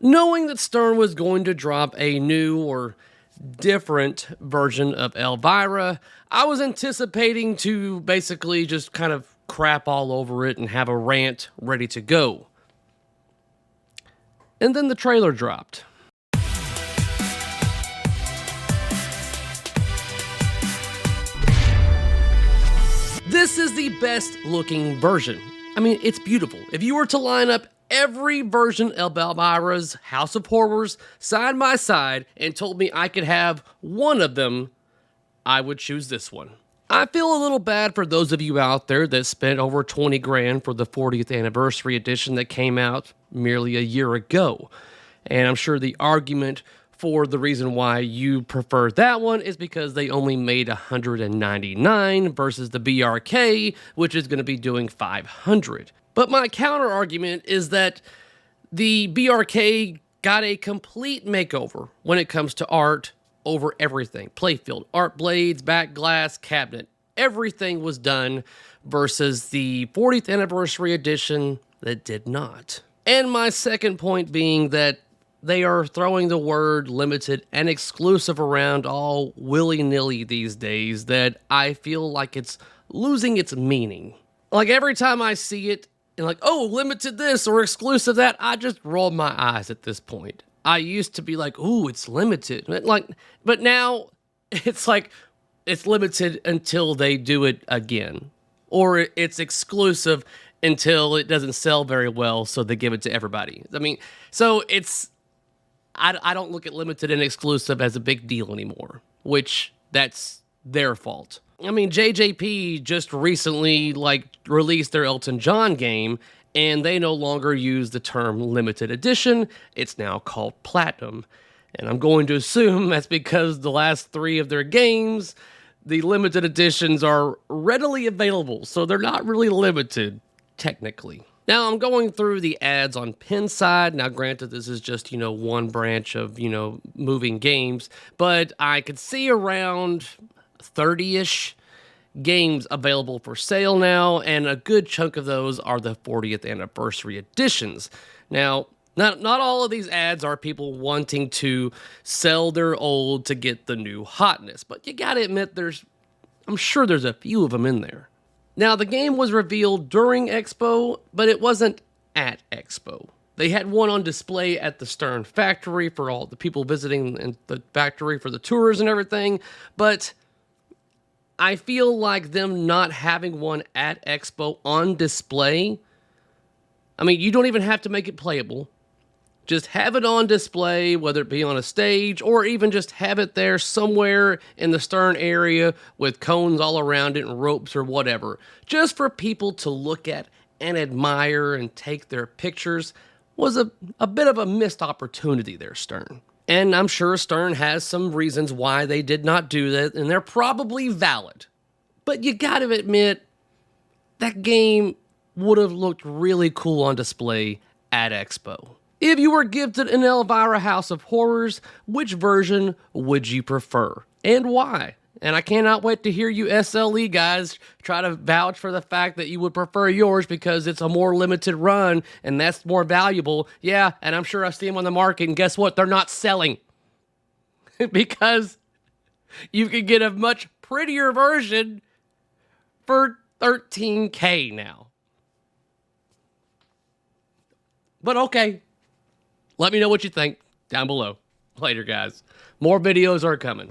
Knowing that Stern was going to drop a new or different version of Elvira, I was anticipating to basically just kind of crap all over it and have a rant ready to go. And then the trailer dropped. This is the best looking version. I mean, it's beautiful. If you were to line up every version of Elvira's House of Horrors side by side and told me I could have one of them, I would choose this one. I feel a little bad for those of you out there that spent over 20 grand for the 40th anniversary edition that came out merely a year ago. And I'm sure the argument for the reason why you prefer that one is because they only made 199 versus the BRK, which is going to be doing 500. But my counter argument is that the BRK got a complete makeover when it comes to art over everything. Playfield, art blades, back glass, cabinet. Everything was done versus the 40th anniversary edition that did not. And my second point being that they are throwing the word limited and exclusive around all willy-nilly these days that I feel like it's losing its meaning. Like every time I see it, and like, oh, limited this or exclusive that, I just roll my eyes at this point. I used to be like, ooh, it's limited. But now it's like, it's limited until they do it again. Or it's exclusive until it doesn't sell very well, so they give it to everybody. I mean, so it's, I don't look at limited and exclusive as a big deal anymore, which that's their fault. I mean, JJP just recently released their Elton John game, and they no longer use the term limited edition. It's now called Platinum. And I'm going to assume that's because the last 3 of their games, the limited editions are readily available, so they're not really limited, technically. Now, I'm going through the ads on Pinside. Now, granted, this is just, one branch of, moving games, but I could see around 30-ish games available for sale now, and a good chunk of those are the 40th anniversary editions. Now, not all of these ads are people wanting to sell their old to get the new hotness, but you gotta admit I'm sure there's a few of them in there. Now, the game was revealed during Expo, but it wasn't at Expo. They had one on display at the Stern factory for all the people visiting the factory for the tours and everything, but I feel like them not having one at Expo on display, I mean, you don't even have to make it playable. Just have it on display, whether it be on a stage or even just have it there somewhere in the Stern area with cones all around it and ropes or whatever, just for people to look at and admire and take their pictures was a bit of a missed opportunity there, Stern. And I'm sure Stern has some reasons why they did not do that, and they're probably valid. But you gotta admit, that game would have looked really cool on display at Expo. If you were gifted an Elvira House of Horrors, which version would you prefer, and why? And I cannot wait to hear you SLE guys try to vouch for the fact that you would prefer yours because it's a more limited run and that's more valuable. Yeah, and I'm sure I see them on the market, and guess what? They're not selling. Because you can get a much prettier version for $13K now. But okay. Let me know what you think down below. Later, guys. More videos are coming.